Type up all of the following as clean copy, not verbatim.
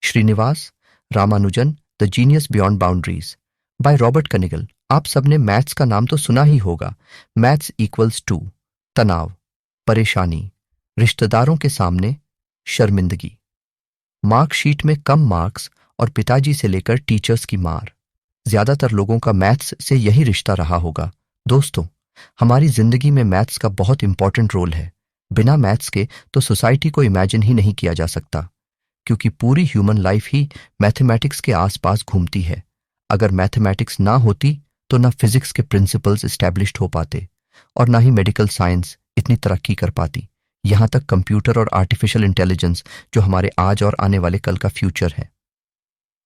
Srinivas Ramanujan the genius beyond boundaries by Robert Kanigel. आप सबने maths का नाम तो सुना ही होगा। मैथ्स इक्वल्स टू तनाव, परेशानी, रिश्तेदारों के सामने शर्मिंदगी, मार्कशीट में कम मार्क्स और पिताजी से लेकर टीचर्स की मार। ज्यादातर लोगों का मैथ्स से यही रिश्ता रहा होगा। दोस्तों, हमारी जिंदगी में मैथ्स का बहुत इंपॉर्टेंट रोल है। बिना मैथ्स के तो सोसाइटी को इमेजिन ही नहीं किया जा सकता, क्योंकि पूरी ह्यूमन लाइफ ही मैथमेटिक्स के आसपास घूमती है। अगर मैथमेटिक्स ना होती तो ना फिजिक्स के प्रिंसिपल्स एस्टैब्लिश्ड हो पाते और ना ही मेडिकल साइंस इतनी तरक्की कर पाती। यहां तक कंप्यूटर और आर्टिफिशियल इंटेलिजेंस, जो हमारे आज और आने वाले कल का फ्यूचर है,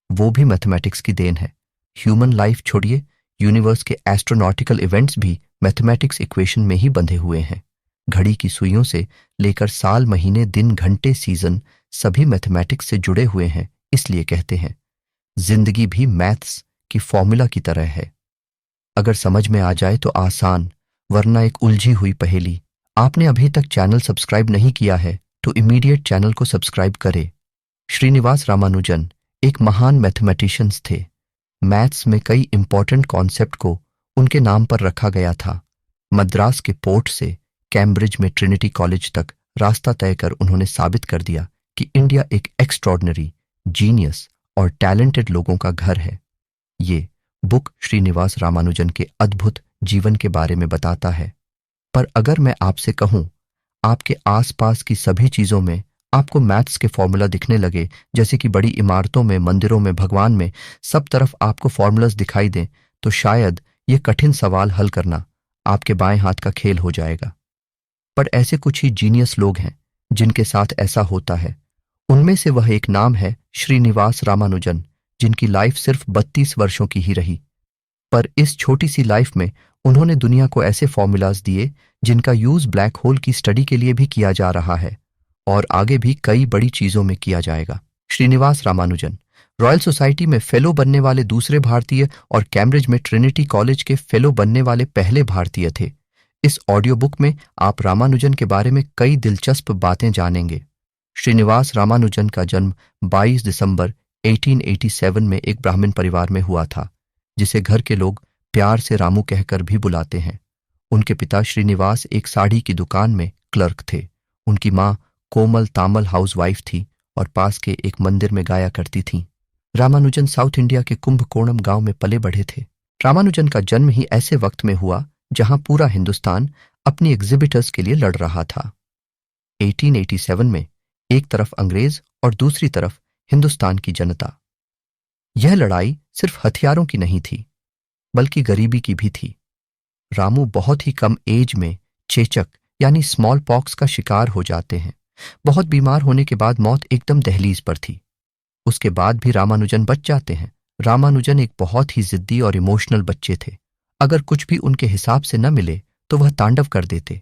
वो भी मैथमेटिक्स की देन है। ह्यूमन लाइफ छोड़िए, यूनिवर्स के एस्ट्रोनॉटिकल इवेंट्स भी मैथमेटिक्स इक्वेशन में ही बंधे हुए हैं। घड़ी की सुइयों से लेकर साल, महीने, दिन, घंटे, सीजन सभी मैथमेटिक्स से जुड़े हुए हैं। इसलिए कहते हैं जिंदगी भी मैथ्स की फॉर्मूला की तरह है। अगर समझ में आ जाए तो आसान, वरना एक उलझी हुई पहेली। आपने अभी तक चैनल सब्सक्राइब नहीं किया है तो इमीडिएट चैनल को सब्सक्राइब करें। श्रीनिवास रामानुजन एक महान मैथमेटिशियंस थे। मैथ्स में कई इंपॉर्टेंट कॉन्सेप्ट को उनके नाम पर रखा गया था। मद्रास के पोर्ट से कैम्ब्रिज में ट्रिनिटी कॉलेज तक रास्ता तय कर उन्होंने साबित कर दिया कि इंडिया एक एक्स्ट्रॉर्डिनरी, जीनियस और टैलेंटेड लोगों का घर है। ये बुक श्रीनिवास रामानुजन के अद्भुत जीवन के बारे में बताता है। पर अगर मैं आपसे कहूं, आपके आसपास की सभी चीजों में आपको मैथ्स के फॉर्मूला दिखने लगे, जैसे कि बड़ी इमारतों में, मंदिरों में, भगवान में, सब तरफ आपको फॉर्मूलाज दिखाई दें, तो शायद ये कठिन सवाल हल करना आपके बाएं हाथ का खेल हो जाएगा। पर ऐसे कुछ ही जीनियस लोग हैं जिनके साथ ऐसा होता है। उनमें से वह एक नाम है श्रीनिवास रामानुजन, जिनकी लाइफ सिर्फ 32 वर्षों की ही रही। पर इस छोटी सी लाइफ में उन्होंने दुनिया को ऐसे फॉर्मूलाज दिए जिनका यूज ब्लैक होल की स्टडी के लिए भी किया जा रहा है और आगे भी कई बड़ी चीजों में किया जाएगा। श्रीनिवास रामानुजन रॉयल सोसाइटी में फेलो बनने वाले दूसरे भारतीय और कैम्ब्रिज में ट्रिनिटी कॉलेज के फेलो बनने वाले पहले भारतीय थे। इस ऑडियो बुक में आप रामानुजन के बारे में कई दिलचस्प बातें जानेंगे। श्रीनिवास रामानुजन का जन्म 22 दिसंबर 1887 में एक ब्राह्मण परिवार में हुआ था, जिसे घर के लोग प्यार से रामू कहकर भी बुलाते हैं। उनके पिता श्रीनिवास एक साड़ी की दुकान में क्लर्क थे। उनकी माँ कोमल तामल हाउसवाइफ थी और पास के एक मंदिर में गाया करती थीं। रामानुजन साउथ इंडिया के कुंभकोणम गांव में पले बढ़े थे। रामानुजन का जन्म ही ऐसे वक्त में हुआ जहां पूरा हिंदुस्तान अपनी एग्जिबिटर्स के लिए लड़ रहा था। 1887 में एक तरफ अंग्रेज और दूसरी तरफ हिंदुस्तान की जनता। यह लड़ाई सिर्फ हथियारों की नहीं थी, बल्कि गरीबी की भी थी। रामू बहुत ही कम एज में चेचक यानी स्मॉल पॉक्स का शिकार हो जाते हैं। बहुत बीमार होने के बाद मौत एकदम दहलीज पर थी। उसके बाद भी रामानुजन बच जाते हैं। रामानुजन एक बहुत ही जिद्दी और इमोशनल बच्चे थे। अगर कुछ भी उनके हिसाब से न मिले तो वह तांडव कर देते।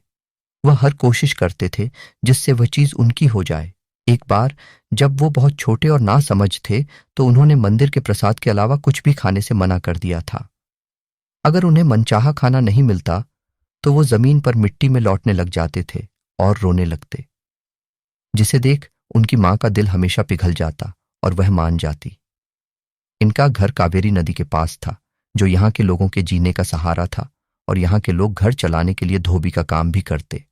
वह हर कोशिश करते थे जिससे वह चीज उनकी हो जाए। एक बार जब वो बहुत छोटे और नासमझ थे तो उन्होंने मंदिर के प्रसाद के अलावा कुछ भी खाने से मना कर दिया था। अगर उन्हें मनचाहा खाना नहीं मिलता तो वो जमीन पर मिट्टी में लौटने लग जाते थे और रोने लगते, जिसे देख उनकी मां का दिल हमेशा पिघल जाता और वह मान जाती। इनका घर कावेरी नदी के पास था, जो यहाँ के लोगों के जीने का सहारा था और यहाँ के लोग घर चलाने के लिए धोबी का काम भी करते।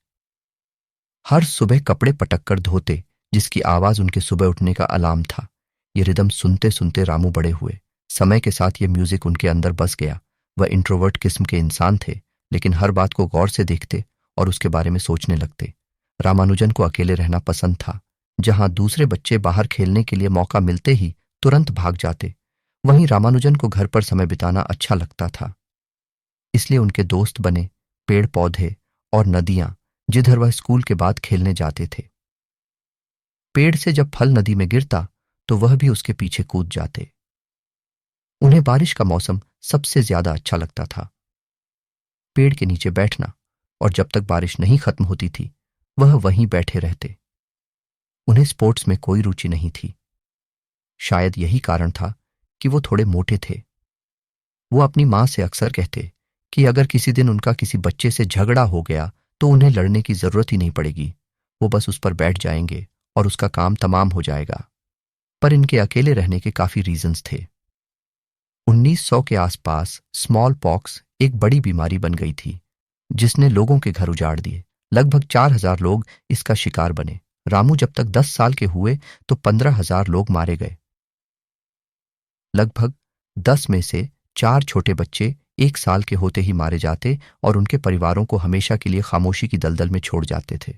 हर सुबह कपड़े पटक कर धोते, जिसकी आवाज उनके सुबह उठने का अलार्म था। ये रिदम सुनते सुनते रामू बड़े हुए। समय के साथ ये म्यूजिक उनके अंदर बस गया। वह इंट्रोवर्ट किस्म के इंसान थे, लेकिन हर बात को गौर से देखते और उसके बारे में सोचने लगते। रामानुजन को अकेले रहना पसंद था। जहां दूसरे बच्चे बाहर खेलने के लिए मौका मिलते ही तुरंत भाग जाते, वहीं रामानुजन को घर पर समय बिताना अच्छा लगता था। इसलिए उनके दोस्त बने पेड़ पौधे और नदियां, जिधर वह स्कूल के बाद खेलने जाते थे। पेड़ से जब फल नदी में गिरता तो वह भी उसके पीछे कूद जाते। उन्हें बारिश का मौसम सबसे ज्यादा अच्छा लगता था। पेड़ के नीचे बैठना, और जब तक बारिश नहीं खत्म होती थी वह वहीं बैठे रहते। उन्हें स्पोर्ट्स में कोई रुचि नहीं थी। शायद यही कारण था कि वो थोड़े मोटे थे। वो अपनी मां से अक्सर कहते कि अगर किसी दिन उनका किसी बच्चे से झगड़ा हो गया तो उन्हें लड़ने की जरूरत ही नहीं पड़ेगी। वो बस उस पर बैठ जाएंगे और उसका काम तमाम हो जाएगा। पर इनके अकेले रहने के काफी रीजंस थे। 1900 के आसपास स्मॉल पॉक्स एक बड़ी बीमारी बन गई थी जिसने लोगों के घर उजाड़ दिए। लगभग 4000 लोग इसका शिकार बने। रामू जब तक 10 साल के हुए तो 15,000 लोग मारे गए। लगभग 10 में से 4 छोटे बच्चे 1 साल के होते ही मारे जाते और उनके परिवारों को हमेशा के लिए खामोशी की दलदल में छोड़ जाते थे।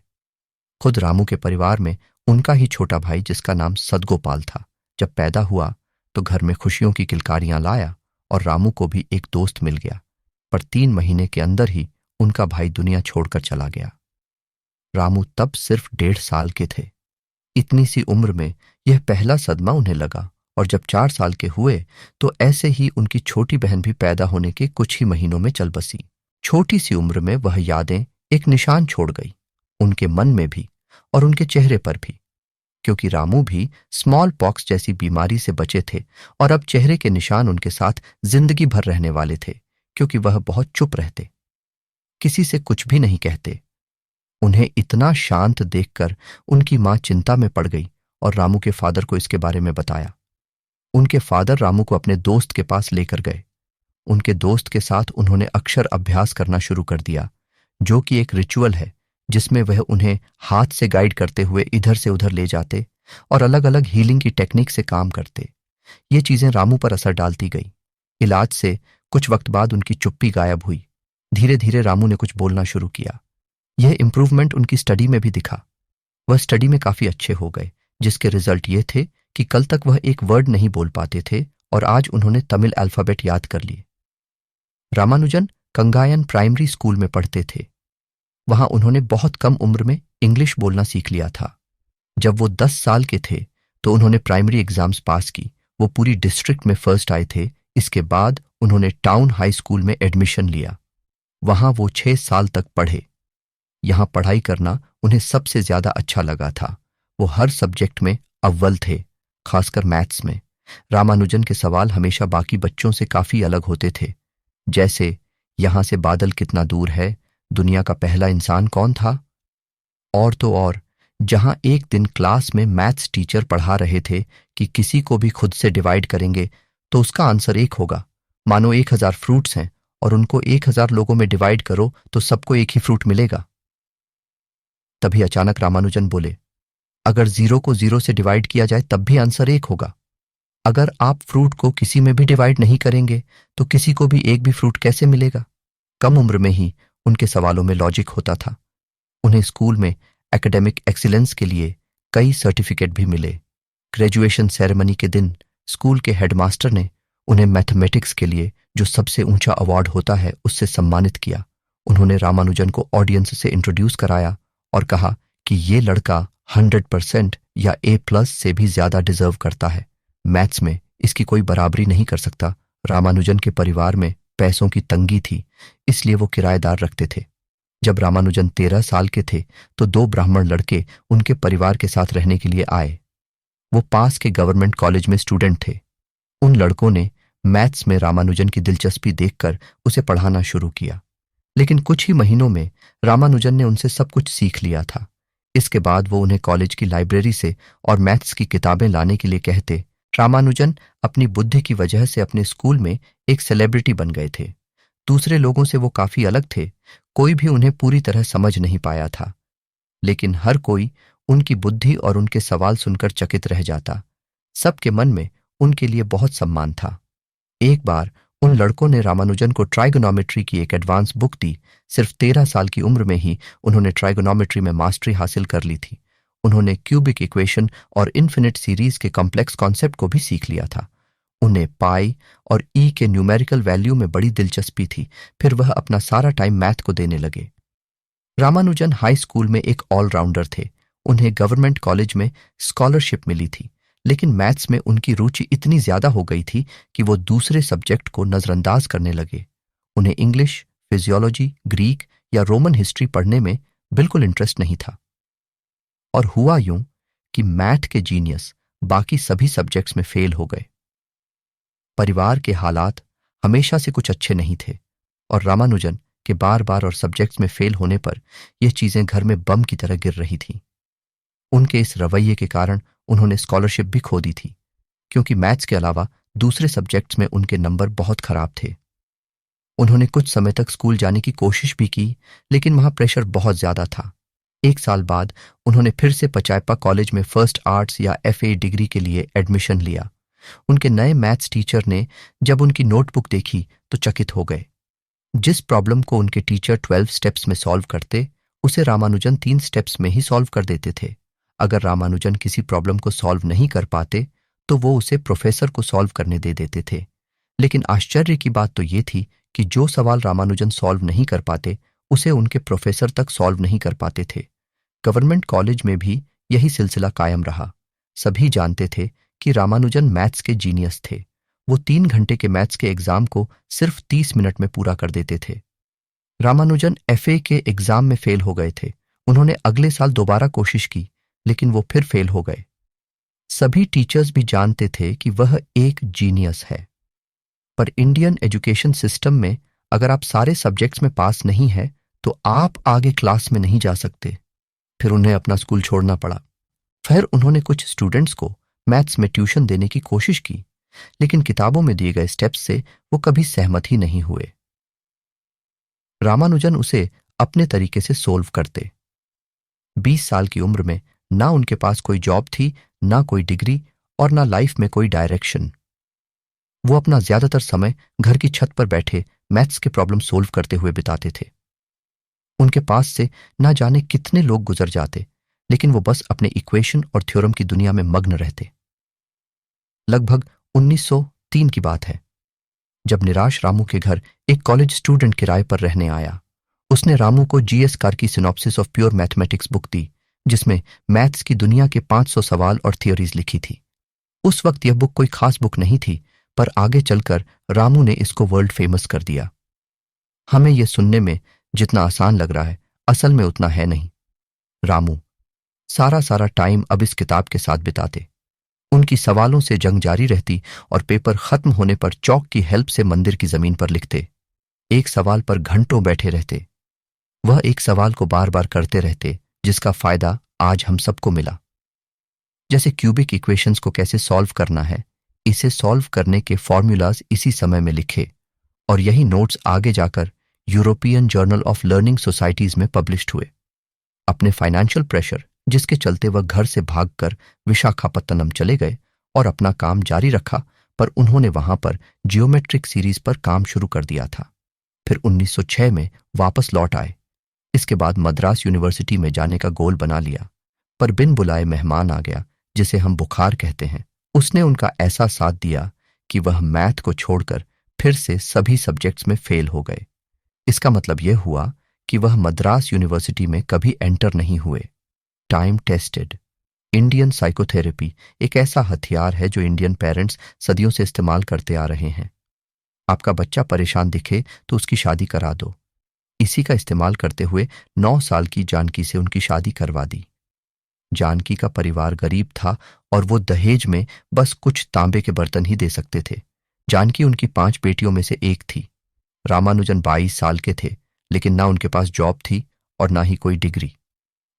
खुद रामू के परिवार में उनका ही छोटा भाई जिसका नाम सदगोपाल था, जब पैदा हुआ तो घर में खुशियों की किलकारियां लाया और रामू को भी एक दोस्त मिल गया। पर 3 महीने के अंदर ही उनका भाई दुनिया छोड़कर चला गया। रामू तब सिर्फ 1.5 साल के थे। इतनी सी उम्र में यह पहला सदमा उन्हें लगा और जब 4 साल के हुए तो ऐसे ही उनकी छोटी बहन भी पैदा होने के कुछ ही महीनों में चल बसी। छोटी सी उम्र में वह यादें एक निशान छोड़ गई, उनके मन में भी और उनके चेहरे पर भी, क्योंकि रामू भी स्मॉल पॉक्स जैसी बीमारी से बचे थे और अब चेहरे के निशान उनके साथ जिंदगी भर रहने वाले थे, क्योंकि वह बहुत चुप रहते, किसी से कुछ भी नहीं कहते। उन्हें इतना शांत देखकर उनकी मां चिंता में पड़ गई और रामू के फादर को इसके बारे में बताया। उनके फादर रामू को अपने दोस्त के पास लेकर गए। उनके दोस्त के साथ उन्होंने अक्षर अभ्यास करना शुरू कर दिया, जो कि एक रिचुअल है जिसमें वह उन्हें हाथ से गाइड करते हुए इधर से उधर ले जाते और अलग अलग हीलिंग की टेक्निक से काम करते। ये चीजें रामू पर असर डालती गई। इलाज से कुछ वक्त बाद उनकी चुप्पी गायब हुई। धीरे धीरे रामू ने कुछ बोलना शुरू किया। यह इंप्रूवमेंट उनकी स्टडी में भी दिखा। वह स्टडी में काफी अच्छे हो गए, जिसके रिजल्ट ये थे कि कल तक वह एक वर्ड नहीं बोल पाते थे और आज उन्होंने तमिल अल्फाबेट याद कर लिए। रामानुजन कंगायन प्राइमरी स्कूल में पढ़ते थे। वहां उन्होंने बहुत कम उम्र में इंग्लिश बोलना सीख लिया था। जब वो 10 साल के थे तो उन्होंने प्राइमरी एग्जाम्स पास की। वो पूरी डिस्ट्रिक्ट में फर्स्ट आए थे। इसके बाद उन्होंने टाउन हाई स्कूल में एडमिशन लिया। वहां वो 6 साल तक पढ़े। यहां पढ़ाई करना उन्हें सबसे ज्यादा अच्छा लगा था। वो हर सब्जेक्ट में अव्वल थे, खासकर मैथ्स में। रामानुजन के सवाल हमेशा बाकी बच्चों से काफी अलग होते थे, जैसे यहां से बादल कितना दूर है, दुनिया का पहला इंसान कौन था। और तो और, जहां एक दिन क्लास में मैथ्स टीचर पढ़ा रहे थे कि किसी को भी खुद से डिवाइड करेंगे तो उसका आंसर 1 होगा। मानो 1000 फ्रूट्स हैं और उनको 1000 लोगों में डिवाइड करो तो सबको एक ही फ्रूट मिलेगा। तभी अचानक रामानुजन बोले, अगर 0 को 0 से डिवाइड किया जाए तब भी आंसर 1 होगा। अगर आप फ्रूट को किसी में भी डिवाइड नहीं करेंगे तो किसी को भी एक भी फ्रूट कैसे मिलेगा। कम उम्र में ही उनके सवालों में लॉजिक होता था। उन्हें स्कूल में एकेडमिक एक्सीलेंस के लिए कई सर्टिफिकेट भी मिले। ग्रेजुएशन सेरेमनी के दिन स्कूल के हेडमास्टर ने उन्हें मैथमेटिक्स के लिए जो सबसे ऊंचा अवार्ड होता है उससे सम्मानित किया। उन्होंने रामानुजन को ऑडियंस से इंट्रोड्यूस कराया और कहा कि ये लड़का 100% या A+ से भी ज्यादा डिजर्व करता है। मैथ्स में इसकी कोई बराबरी नहीं कर सकता। रामानुजन के परिवार में पैसों की तंगी थी, इसलिए वो किराएदार रखते थे। जब रामानुजन 13 साल के थे तो 2 ब्राह्मण लड़के उनके परिवार के साथ रहने के लिए आए। वो पास के गवर्नमेंट कॉलेज में स्टूडेंट थे। उन लड़कों ने मैथ्स में रामानुजन की दिलचस्पी देखकर उसे पढ़ाना शुरू किया, लेकिन कुछ ही महीनों में रामानुजन ने उनसे सब कुछ सीख लिया था। इसके बाद वो उन्हें कॉलेज की लाइब्रेरी से और मैथ्स की किताबें लाने के लिए कहते। रामानुजन अपनी बुद्धि की वजह से अपने स्कूल में एक सेलिब्रिटी बन गए थे। दूसरे लोगों से वो काफी अलग थे। कोई भी उन्हें पूरी तरह समझ नहीं पाया था, लेकिन हर कोई उनकी बुद्धि और उनके सवाल सुनकर चकित रह जाता। सबके मन में उनके लिए बहुत सम्मान था। एक बार उन लड़कों ने रामानुजन को ट्राइगोनोमेट्री की एक एडवांस बुक दी। सिर्फ 13 साल की उम्र में ही उन्होंने ट्राइगोनोमेट्री में मास्टरी हासिल कर ली थी। उन्होंने क्यूबिक इक्वेशन और इन्फिनिट सीरीज के कॉम्प्लेक्स कॉन्सेप्ट को भी सीख लिया था। उन्हें पाई और ई के न्यूमेरिकल वैल्यू में बड़ी दिलचस्पी थी। फिर वह अपना सारा टाइम मैथ को देने लगे। रामानुजन हाई स्कूल में एक ऑलराउंडर थे। उन्हें गवर्नमेंट कॉलेज में स्कॉलरशिप मिली थी, लेकिन मैथ्स में उनकी रुचि इतनी ज्यादा हो गई थी कि वो दूसरे सब्जेक्ट को नजरअंदाज करने लगे। उन्हें इंग्लिश, फिजियोलॉजी, ग्रीक या रोमन हिस्ट्री पढ़ने में बिल्कुल इंटरेस्ट नहीं था। और हुआ यूं कि मैथ के जीनियस बाकी सभी सब्जेक्ट्स में फेल हो गए। परिवार के हालात हमेशा से कुछ अच्छे नहीं थे और रामानुजन के बार बार और सब्जेक्ट्स में फेल होने पर यह चीजें घर में बम की तरह गिर रही थीं। उनके इस रवैये के कारण उन्होंने स्कॉलरशिप भी खो दी थी, क्योंकि मैथ्स के अलावा दूसरे सब्जेक्ट्स में उनके नंबर बहुत खराब थे। उन्होंने कुछ समय तक स्कूल जाने की कोशिश भी की, लेकिन वहां प्रेशर बहुत ज्यादा था। 1 साल बाद उन्होंने फिर से पचायप्पा कॉलेज में फर्स्ट आर्ट्स या FA डिग्री के लिए एडमिशन लिया। उनके नए मैथ्स टीचर ने जब उनकी नोटबुक देखी तो चकित हो गए। जिस प्रॉब्लम को उनके टीचर 12 स्टेप्स में सॉल्व करते, उसे रामानुजन 3 स्टेप्स में ही सॉल्व कर देते थे। अगर रामानुजन किसी प्रॉब्लम को सॉल्व नहीं कर पाते तो वो उसे प्रोफेसर को सॉल्व करने दे देते थे। लेकिन आश्चर्य की बात तो ये थी कि जो सवाल रामानुजन सॉल्व नहीं कर पाते, उसे उनके प्रोफेसर तक सॉल्व नहीं कर पाते थे। गवर्नमेंट कॉलेज में भी यही सिलसिला कायम रहा। सभी जानते थे कि रामानुजन मैथ्स के जीनियस थे। वो 3 घंटे के मैथ्स के एग्जाम को सिर्फ 30 मिनट में पूरा कर देते थे। रामानुजन FA के एग्जाम में फेल हो गए थे। उन्होंने अगले साल दोबारा कोशिश की, लेकिन वो फिर फेल हो गए। सभी टीचर्स भी जानते थे कि वह एक जीनियस है, पर इंडियन एजुकेशन सिस्टम में अगर आप सारे सब्जेक्ट्स में पास नहीं है तो आप आगे क्लास में नहीं जा सकते। फिर उन्हें अपना स्कूल छोड़ना पड़ा। फिर उन्होंने कुछ स्टूडेंट्स को मैथ्स में ट्यूशन देने की कोशिश की, लेकिन किताबों में दिए गए स्टेप्स से वो कभी सहमत ही नहीं हुए। रामानुजन उसे अपने तरीके से सोल्व करते। 20 साल की उम्र में ना उनके पास कोई जॉब थी, ना कोई डिग्री और ना लाइफ में कोई डायरेक्शन। वो अपना ज्यादातर समय घर की छत पर बैठे मैथ्स के प्रॉब्लम सोल्व करते हुए बिताते थे। उनके पास से ना जाने कितने लोग गुजर जाते, लेकिन वो बस अपने इक्वेशन और थ्योरम की दुनिया में मग्न रहते। लगभग 1903 की बात है, जब निराश रामू के घर एक कॉलेज स्टूडेंट किराए पर रहने आया। उसने रामू को GS कार की synopsis of pure mathematics book दी, जिसमें मैथ्स की दुनिया के 500 सवाल और थियोरीज लिखी थी। उस वक्त यह बुक कोई खास बुक नहीं थी, पर आगे चलकर रामू ने इसको वर्ल्ड फेमस कर दिया। हमें यह सुनने में जितना आसान लग रहा है, असल में उतना है नहीं। रामू सारा टाइम अब इस किताब के साथ बिताते। उनकी सवालों से जंग जारी रहती और पेपर खत्म होने पर चौक की हेल्प से मंदिर की जमीन पर लिखते। एक सवाल पर घंटों बैठे रहते। वह एक सवाल को बार बार करते रहते, जिसका फायदा आज हम सबको मिला। जैसे क्यूबिक इक्वेशंस को कैसे सॉल्व करना है, इसे सॉल्व करने के फॉर्मूलाज इसी समय में लिखे और यही नोट्स आगे जाकर European journal of learning societies में पब्लिश्ड हुए। अपने फाइनेंशियल प्रेशर, जिसके चलते वह घर से भागकर विशाखापत्तनम चले गए और अपना काम जारी रखा, पर उन्होंने वहां पर जियोमेट्रिक सीरीज पर काम शुरू कर दिया था। फिर 1906 में वापस लौट आए। इसके बाद मद्रास यूनिवर्सिटी में जाने का गोल बना लिया, पर बिन बुलाए मेहमान आ गया, जिसे हम बुखार कहते हैं। उसने उनका ऐसा साथ दिया कि वह मैथ को छोड़कर फिर से सभी सब्जेक्ट्स में फेल हो गए। इसका मतलब यह हुआ कि वह मद्रास यूनिवर्सिटी में कभी एंटर नहीं हुए। टाइम टेस्टेड इंडियन साइकोथेरेपी एक ऐसा हथियार है जो इंडियन पेरेंट्स सदियों से इस्तेमाल करते आ रहे हैं। आपका बच्चा परेशान दिखे तो उसकी शादी करा दो। इसी का इस्तेमाल करते हुए 9 साल की जानकी से उनकी शादी करवा दी। जानकी का परिवार गरीब था और वो दहेज में बस कुछ तांबे के बर्तन ही दे सकते थे। जानकी उनकी 5 बेटियों में से एक थी। रामानुजन 22 साल के थे, लेकिन ना उनके पास जॉब थी और ना ही कोई डिग्री।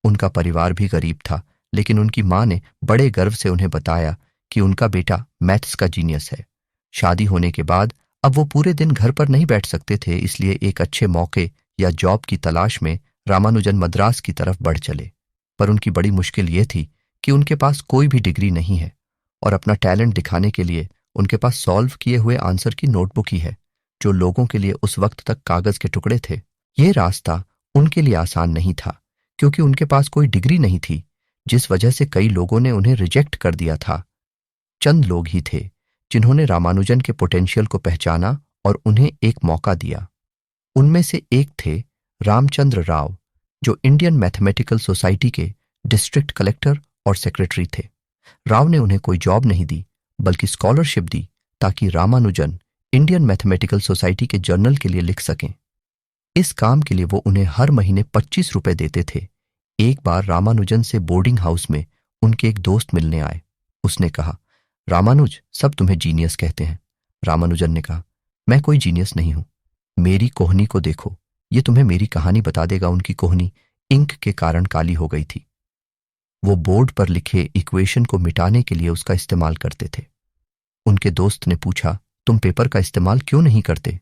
उनका परिवार भी गरीब था, लेकिन उनकी मां ने बड़े गर्व से उन्हें बताया कि उनका बेटा मैथ्स का जीनियस है। शादी होने के बाद अब वो पूरे दिन घर पर नहीं बैठ सकते थे, इसलिए एक अच्छे मौके या जॉब की तलाश में रामानुजन मद्रास की तरफ बढ़ चले। पर उनकी बड़ी मुश्किल ये थी कि उनके पास कोई भी डिग्री नहीं है और अपना टैलेंट दिखाने के लिए उनके पास सॉल्व किए हुए आंसर की नोटबुक ही है, जो लोगों के लिए उस वक्त तक कागज के टुकड़े थे। ये रास्ता उनके लिए आसान नहीं था, क्योंकि उनके पास कोई डिग्री नहीं थी, जिस वजह से कई लोगों ने उन्हें रिजेक्ट कर दिया था। चंद लोग ही थे जिन्होंने रामानुजन के पोटेंशियल को पहचाना और उन्हें एक मौका दिया। उनमें से एक थे रामचंद्र राव, जो इंडियन मैथमेटिकल सोसाइटी के डिस्ट्रिक्ट कलेक्टर और सेक्रेटरी थे। राव ने उन्हें कोई जॉब नहीं दी, बल्कि स्कॉलरशिप दी, ताकि रामानुजन इंडियन मैथमेटिकल सोसाइटी के जर्नल के लिए लिख सकें। इस काम के लिए वो उन्हें हर महीने 25 रुपए देते थे। एक बार रामानुजन से बोर्डिंग हाउस में उनके एक दोस्त मिलने आए। उसने कहा, रामानुज, सब तुम्हें जीनियस कहते हैं। रामानुजन ने कहा, मैं कोई जीनियस नहीं हूं। मेरी कोहनी को देखो, ये तुम्हें मेरी कहानी बता देगा। उनकी कोहनी इंक के कारण काली हो गई थी। वो बोर्ड पर लिखे इक्वेशन को मिटाने के लिए उसका इस्तेमाल करते थे। उनके दोस्त ने पूछा, तुम पेपर का इस्तेमाल क्यों नहीं करते?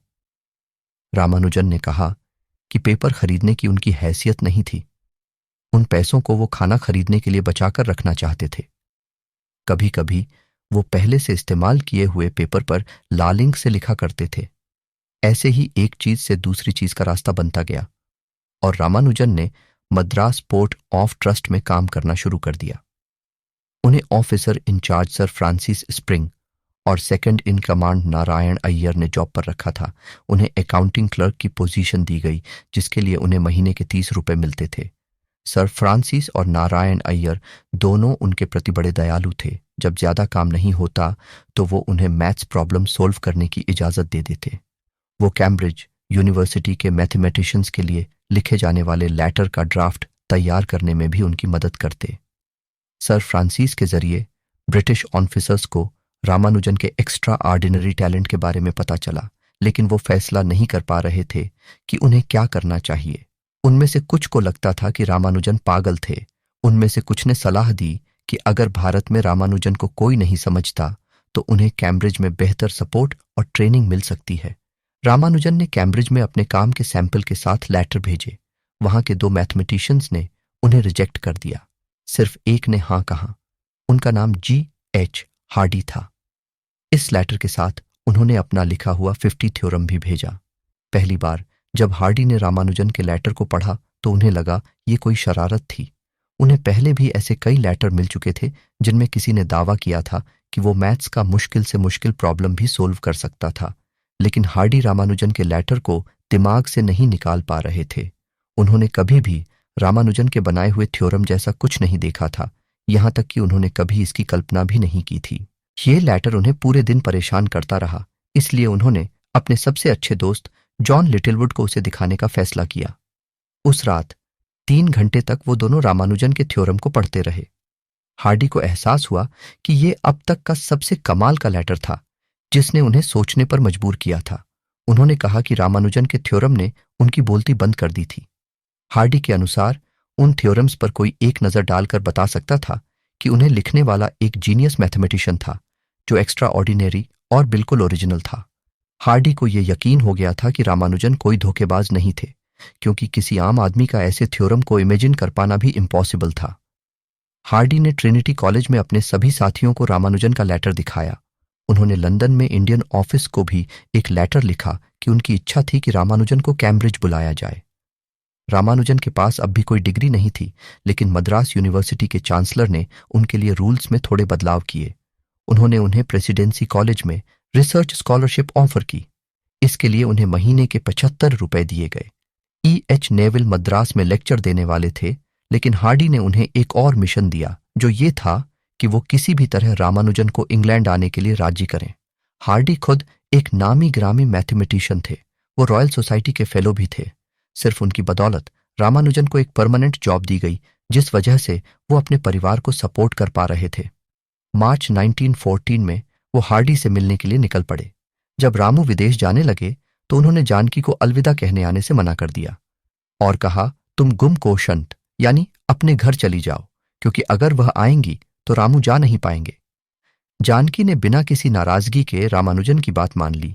रामानुजन ने कहा कि पेपर खरीदने की उनकी हैसियत नहीं थी। उन पैसों को वो खाना खरीदने के लिए बचाकर रखना चाहते थे। कभी कभी वो पहले से इस्तेमाल किए हुए पेपर पर लाल इंक से लिखा करते थे। ऐसे ही एक चीज से दूसरी चीज का रास्ता बनता गया और रामानुजन ने मद्रास पोर्ट ऑफ ट्रस्ट में काम करना शुरू कर दिया। उन्हें officer in-charge sir Francis Spring और second in command Narayan Iyer ने जॉब पर रखा था। उन्हें अकाउंटिंग क्लर्क की पोजीशन दी गई, जिसके लिए उन्हें महीने के 30 रुपए मिलते थे। सर फ्रांसिस और नारायण अय्यर दोनों उनके प्रति बड़े दयालु थे। जब ज्यादा काम नहीं होता तो वो उन्हें मैथ्स प्रॉब्लम सोल्व करने की इजाजत दे देते। वो कैम्ब्रिज यूनिवर्सिटी के मैथमेटिशियंस के लिए लिखे जाने वाले लेटर का ड्राफ्ट तैयार करने में भी उनकी मदद करते। सर फ्रांसिस के जरिए ब्रिटिश ऑफिसर्स को रामानुजन के एक्स्ट्रा ऑर्डिनरी टैलेंट के बारे में पता चला, लेकिन वो फैसला नहीं कर पा रहे थे कि उन्हें क्या करना चाहिए। उनमें से कुछ को लगता था कि रामानुजन पागल थे। उनमें से कुछ ने सलाह दी कि अगर भारत में रामानुजन को कोई नहीं समझता तो उन्हें कैम्ब्रिज में बेहतर सपोर्ट और ट्रेनिंग मिल सकती है। रामानुजन ने कैम्ब्रिज में अपने काम के सैंपल के साथ लेटर भेजे। वहां के 2 मैथमेटिशियंस ने उन्हें रिजेक्ट कर दिया। सिर्फ एक ने हाँ कहा। उनका नाम G.H. हार्डी था। इस लेटर के साथ उन्होंने अपना लिखा हुआ 50 थ्योरम भी भेजा। पहली बार जब हार्डी ने रामानुजन के लेटर को पढ़ा तो उन्हें लगा ये कोई शरारत थी। उन्हें पहले भी ऐसे कई लेटर मिल चुके थे जिनमें किसी ने दावा किया था कि वो मैथ्स का मुश्किल से मुश्किल प्रॉब्लम भी सोल्व कर सकता था, लेकिन हार्डी रामानुजन के लेटर को दिमाग से नहीं निकाल पा रहे थे। उन्होंने कभी भी रामानुजन के बनाए हुए थ्योरम जैसा कुछ नहीं देखा था, यहां तक कि उन्होंने कभी इसकी कल्पना भी नहीं की थी। ये लेटर उन्हें पूरे दिन परेशान करता रहा, इसलिए उन्होंने अपने सबसे अच्छे दोस्त जॉन लिटिलवुड को उसे दिखाने का फैसला किया। उस रात 3 घंटे तक वो दोनों रामानुजन के थ्योरम को पढ़ते रहे। हार्डी को एहसास हुआ कि ये अब तक का सबसे कमाल का लेटर था, जिसने उन्हें सोचने पर मजबूर किया था। उन्होंने कहा कि रामानुजन के थ्योरम ने उनकी बोलती बंद कर दी थी। हार्डी के अनुसार उन थ्योरम्स पर कोई एक नजर डालकर बता सकता था कि उन्हें लिखने वाला एक जीनियस मैथमेटिशियन था, जो एक्स्ट्रा ऑर्डिनरी और बिल्कुल ओरिजिनल था। हार्डी को यह यकीन हो गया था कि रामानुजन कोई धोखेबाज नहीं थे, क्योंकि किसी आम आदमी का ऐसे थ्योरम को इमेजिन कर पाना भी इम्पॉसिबल था। हार्डी ने ट्रिनिटी कॉलेज में अपने सभी साथियों को रामानुजन का लेटर दिखाया। उन्होंने लंदन में इंडियन ऑफिस को भी एक लेटर लिखा कि उनकी इच्छा थी कि रामानुजन को कैम्ब्रिज बुलाया जाए। रामानुजन के पास अब भी कोई डिग्री नहीं थी, लेकिन मद्रास यूनिवर्सिटी के चांसलर ने उनके लिए रूल्स में थोड़े बदलाव किए। उन्होंने उन्हें प्रेसिडेंसी कॉलेज में रिसर्च स्कॉलरशिप ऑफर की। इसके लिए उन्हें महीने के 75 रुपए दिए गए। E.H. नेविल मद्रास में लेक्चर देने वाले थे, लेकिन हार्डी ने उन्हें एक और मिशन दिया, जो ये था कि वो किसी भी तरह रामानुजन को इंग्लैंड आने के लिए राजी करें। हार्डी खुद एक नामी ग्रामी मैथमेटिशियन थे। वो रॉयल सोसाइटी के फेलो भी थे। सिर्फ उनकी बदौलत रामानुजन को एक परमानेंट जॉब दी गई, जिस वजह से वो अपने परिवार को सपोर्ट कर पा रहे थे। मार्च 1914 में वो हार्डी से मिलने के लिए निकल पड़े। जब रामू विदेश जाने लगे तो उन्होंने जानकी को अलविदा कहने आने से मना कर दिया और कहा, तुम गुम कोशंत यानी अपने घर चली जाओ, क्योंकि अगर वह आएंगी तो रामू जा नहीं पाएंगे। जानकी ने बिना किसी नाराजगी के रामानुजन की बात मान ली।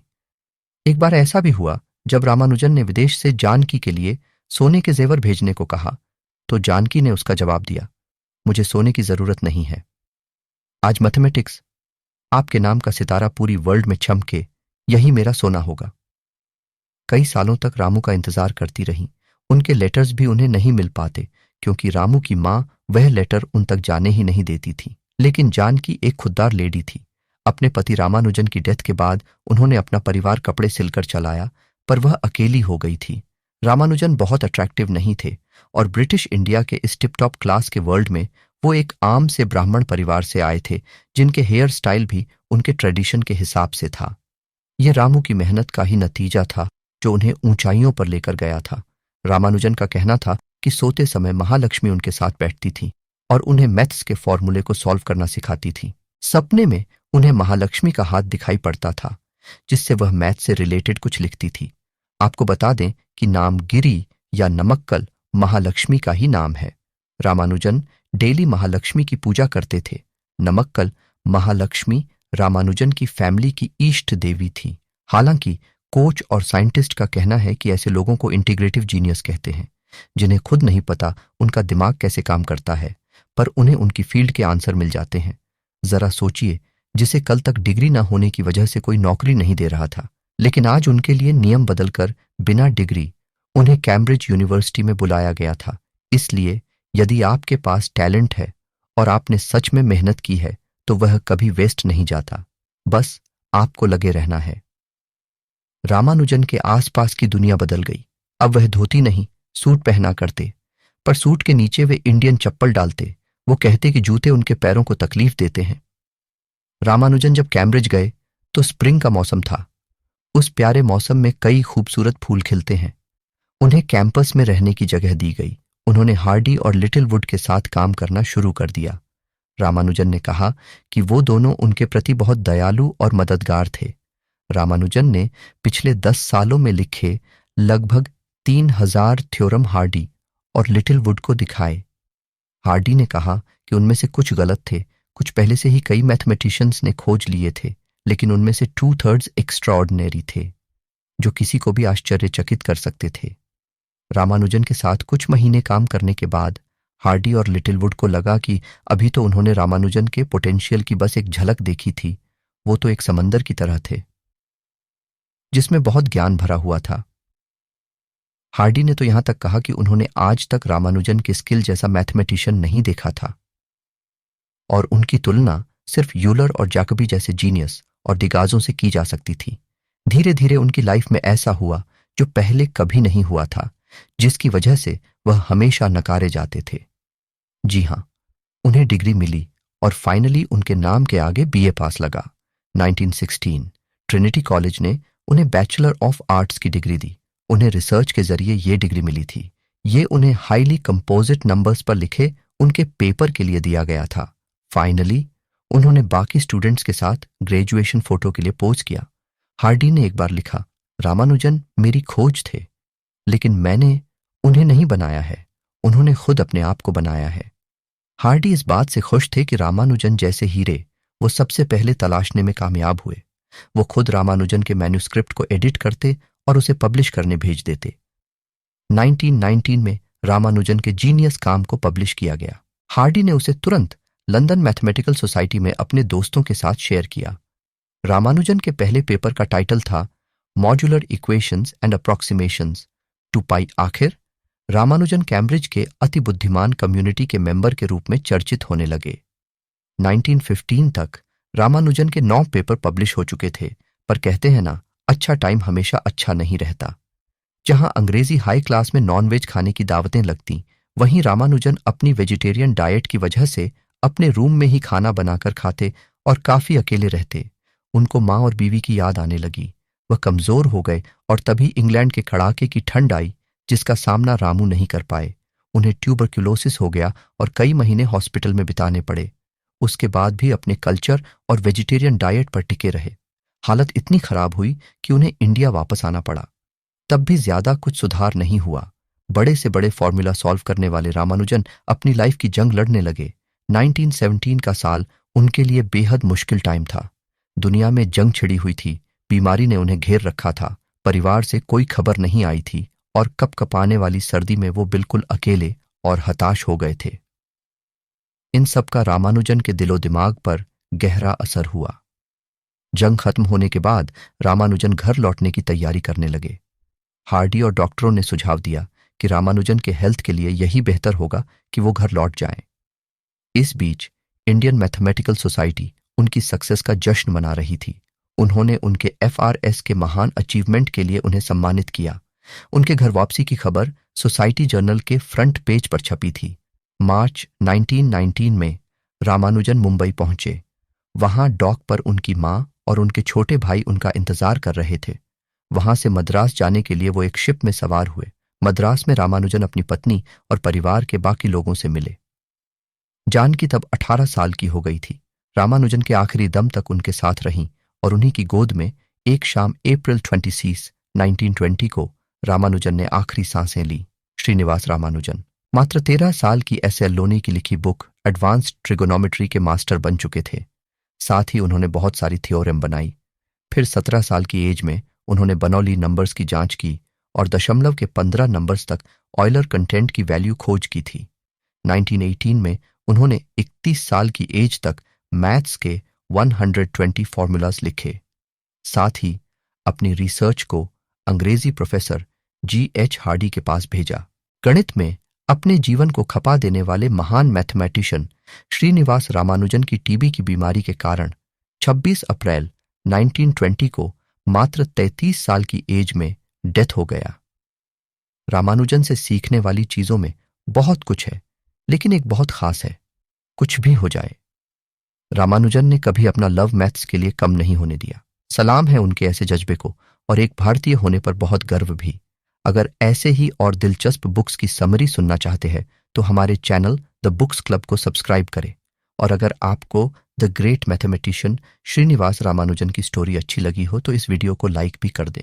एक बार ऐसा भी हुआ जब रामानुजन ने विदेश से जानकी के लिए सोने के जेवर भेजने को कहा, तो जानकी ने उसका जवाब दिया, मुझे सोने की जरूरत नहीं है। आज मैथमेटिक्स आपके नाम का सितारा पूरी वर्ल्ड में चमके, यही मेरा सोना होगा। कई सालों तक रामू का इंतजार करती रहीं। उनके लेटर्स भी उन्हें नहीं मिल पाते, क्योंकि रामू की मां वह लेटर उन तक जाने ही नहीं देती थी। लेकिन जानकी एक खुददार लेडी थी। अपने पति रामानुजन की डेथ के बाद उन्होंने अपना परिवार कपड़े सिलकर चलाया, पर वह अकेली हो गई थी। रामानुजन बहुत अट्रैक्टिव नहीं थे और ब्रिटिश इंडिया के इस टिप टॉप क्लास के वर्ल्ड में वो एक आम से ब्राह्मण परिवार से आए थे, जिनके हेयर स्टाइल भी उनके ट्रेडिशन के हिसाब से था। यह रामू की मेहनत का ही नतीजा था जो उन्हें ऊंचाइयों पर लेकर गया था। रामानुजन का कहना था कि सोते समय महालक्ष्मी उनके साथ बैठती थी और उन्हें मैथ्स के फॉर्मूले को सॉल्व करना सिखाती थी। सपने में उन्हें महालक्ष्मी का हाथ दिखाई पड़ता था, जिससे वह मैथ से रिलेटेड कुछ लिखती थी। आपको बता दें कि नाम गिरी या नमक्कल महालक्ष्मी का ही नाम है। रामानुजन डेली महालक्ष्मी की पूजा करते थे। नमक्कल महालक्ष्मी रामानुजन की फैमिली की इष्ट देवी थी। हालांकि कोच और साइंटिस्ट का कहना है कि ऐसे लोगों को इंटीग्रेटिव जीनियस कहते हैं, जिन्हें खुद नहीं पता उनका दिमाग कैसे काम करता है, पर उन्हें उनकी फील्ड के आंसर मिल जाते हैं। जरा सोचिए, जिसे कल तक डिग्री ना होने की वजह से कोई नौकरी नहीं दे रहा था, लेकिन आज उनके लिए नियम बदलकर बिना डिग्री उन्हें कैम्ब्रिज यूनिवर्सिटी में बुलाया गया था। इसलिए यदि आपके पास टैलेंट है और आपने सच में मेहनत की है तो वह कभी वेस्ट नहीं जाता, बस आपको लगे रहना है। रामानुजन के आसपास की दुनिया बदल गई। अब वह धोती नहीं, सूट पहना करते, पर सूट के नीचे वे इंडियन चप्पल डालते। वो कहते कि जूते उनके पैरों को तकलीफ देते हैं। रामानुजन जब कैम्ब्रिज गए तो स्प्रिंग का मौसम था। उस प्यारे मौसम में कई खूबसूरत फूल खिलते हैं। उन्हें कैंपस में रहने की जगह दी गई। उन्होंने हार्डी और लिटिलवुड के साथ काम करना शुरू कर दिया। रामानुजन ने कहा कि वो दोनों उनके प्रति बहुत दयालु और मददगार थे। रामानुजन ने पिछले 10 सालों में लिखे लगभग 3000 थ्योरम हार्डी और लिटिलवुड को दिखाए। हार्डी ने कहा कि उनमें से कुछ गलत थे, कुछ पहले से ही कई मैथमेटिशियंस ने खोज लिए थे, लेकिन उनमें से 2/3 एक्स्ट्राऑर्डिनरी थे, जो किसी को भी आश्चर्यचकित कर सकते थे। रामानुजन के साथ कुछ महीने काम करने के बाद हार्डी और लिटिलवुड को लगा कि अभी तो उन्होंने रामानुजन के पोटेंशियल की बस एक झलक देखी थी। वो तो एक समंदर की तरह थे, जिसमें बहुत ज्ञान भरा हुआ था। हार्डी ने तो यहां तक कहा कि उन्होंने आज तक रामानुजन के स्किल जैसा मैथमेटिशियन नहीं देखा था, और उनकी तुलना सिर्फ यूलर और जैकोबी जैसे जीनियस और डिगाजों से की जा सकती थी। धीरे धीरे उनकी लाइफ में ऐसा हुआ जो पहले कभी नहीं हुआ था, जिसकी वजह से वह हमेशा नकारे जाते थे। जी हां, उन्हें डिग्री मिली और फाइनली उनके नाम के आगे बीए पास लगा। 1916 ट्रिनिटी कॉलेज ने उन्हें बैचलर ऑफ आर्ट्स की डिग्री दी। उन्हें रिसर्च के जरिए यह डिग्री मिली थी। ये उन्हें हाईली कंपोजिट नंबर्स पर लिखे उनके पेपर के लिए दिया गया था। फाइनली उन्होंने बाकी स्टूडेंट्स के साथ ग्रेजुएशन फोटो के लिए पोज किया। हार्डी ने एक बार लिखा, रामानुजन मेरी खोज थे, लेकिन मैंने उन्हें नहीं बनाया है, उन्होंने खुद अपने आप को बनाया है। हार्डी इस बात से खुश थे कि रामानुजन जैसे हीरे वो सबसे पहले तलाशने में कामयाब हुए। वो खुद रामानुजन के मैन्युस्क्रिप्ट को एडिट करते और उसे पब्लिश करने भेज देते। 1919 में रामानुजन के जीनियस काम को पब्लिश किया गया। हार्डी ने उसे तुरंत लंदन मैथमेटिकल सोसाइटी में अपने दोस्तों के साथ शेयर किया। रामानुजन के पहले पेपर का टाइटल था मॉड्यूलर इक्वेशंस एंड अप्रॉक्सिमेशंस टू पाई। आखिर रामानुजन कैम्ब्रिज के अति बुद्धिमान कम्युनिटी के मेंबर के रूप में चर्चित होने लगे। 1915 तक रामानुजन के 9 पेपर पब्लिश हो चुके थे, पर कहते हैं ना, अच्छा टाइम हमेशा अच्छा नहीं रहता। जहां अंग्रेजी हाई क्लास में नॉनवेज खाने की दावतें लगती, वहीं रामानुजन अपनी वेजिटेरियन डाइट की वजह से अपने रूम में ही खाना बनाकर खाते और काफी अकेले रहते। उनको माँ और बीवी की याद आने लगी। वह कमजोर हो गए और तभी इंग्लैंड के कड़ाके की ठंड आई, जिसका सामना रामू नहीं कर पाए। उन्हें ट्यूबरक्यूलोसिस हो गया और कई महीने हॉस्पिटल में बिताने पड़े। उसके बाद भी अपने कल्चर और वेजिटेरियन डाइट पर टिके रहे। हालत इतनी खराब हुई कि उन्हें इंडिया वापस आना पड़ा। तब भी ज्यादा कुछ सुधार नहीं हुआ। बड़े से बड़े फॉर्मूला सॉल्व करने वाले रामानुजन अपनी लाइफ की जंग लड़ने लगे। 1917 का साल उनके लिए बेहद मुश्किल टाइम था। दुनिया में जंग छिड़ी हुई थी, बीमारी ने उन्हें घेर रखा था, परिवार से कोई खबर नहीं आई थी और कपकपाने वाली सर्दी में वो बिल्कुल अकेले और हताश हो गए थे। इन सब का रामानुजन के दिलो दिमाग पर गहरा असर हुआ। जंग खत्म होने के बाद रामानुजन घर लौटने की तैयारी करने लगे। हार्डी और डॉक्टरों ने सुझाव दिया कि रामानुजन के हेल्थ के लिए यही बेहतर होगा कि वो घर लौट जाएं। इस बीच इंडियन मैथमेटिकल सोसाइटी उनकी सक्सेस का जश्न मना रही थी। उन्होंने उनके FRS के महान अचीवमेंट के लिए उन्हें सम्मानित किया। उनके घर वापसी की खबर सोसाइटी जर्नल के फ्रंट पेज पर छपी थी। मार्च 1919 में रामानुजन मुंबई पहुंचे। वहां डॉक पर उनकी मां और उनके छोटे भाई उनका इंतजार कर रहे थे। वहां से मद्रास जाने के लिए वो एक शिप में सवार हुए। मद्रास में रामानुजन अपनी पत्नी और परिवार के बाकी लोगों से मिले। जानकी तब 18 साल की हो गई थी। रामानुजन के आखिरी दम तक उनके साथ रहीं और उन्हीं की गोद में एक शाम अप्रैल 26, 1920 को रामानुजन ने आखिरी सांसें ली। श्रीनिवास रामानुजन। मात्र 13 साल की एस एल लोनी की लिखी बुक एडवांस्ड ट्रिगोनोमेट्री के मास्टर बन चुके थे। साथ ही उन्होंने बहुत सारी थ्योरम बनाई। फिर 17 साल की एज में उन्होंने बर्नौली नंबर्स की जांच की और दशमलव के 15 नंबर्स तक ऑयलर कंटेंट की वैल्यू खोज की थी। 1918 में उन्होंने 31 साल की एज तक मैथ्स के 120 फॉर्मूलाज लिखे। साथ ही अपनी रिसर्च को अंग्रेजी प्रोफेसर G.H. हार्डी के पास भेजा। गणित में अपने जीवन को खपा देने वाले महान मैथमेटिशियन श्रीनिवास रामानुजन की टीबी की बीमारी के कारण 26 अप्रैल 1920 को मात्र 33 साल की एज में डेथ हो गया। रामानुजन से सीखने वाली चीजों में बहुत कुछ है, लेकिन एक बहुत खास है, कुछ भी हो जाए। रामानुजन ने कभी अपना लव मैथ्स के लिए कम नहीं होने दिया। सलाम है उनके ऐसे जज्बे को, और एक भारतीय होने पर बहुत गर्व भी। अगर ऐसे ही और दिलचस्प बुक्स की समरी सुनना चाहते हैं तो हमारे चैनल द बुक्स क्लब को सब्सक्राइब करें। और अगर आपको the great mathematician Srinivasa Ramanujan की स्टोरी अच्छी लगी हो तो इस वीडियो को लाइक भी कर दें।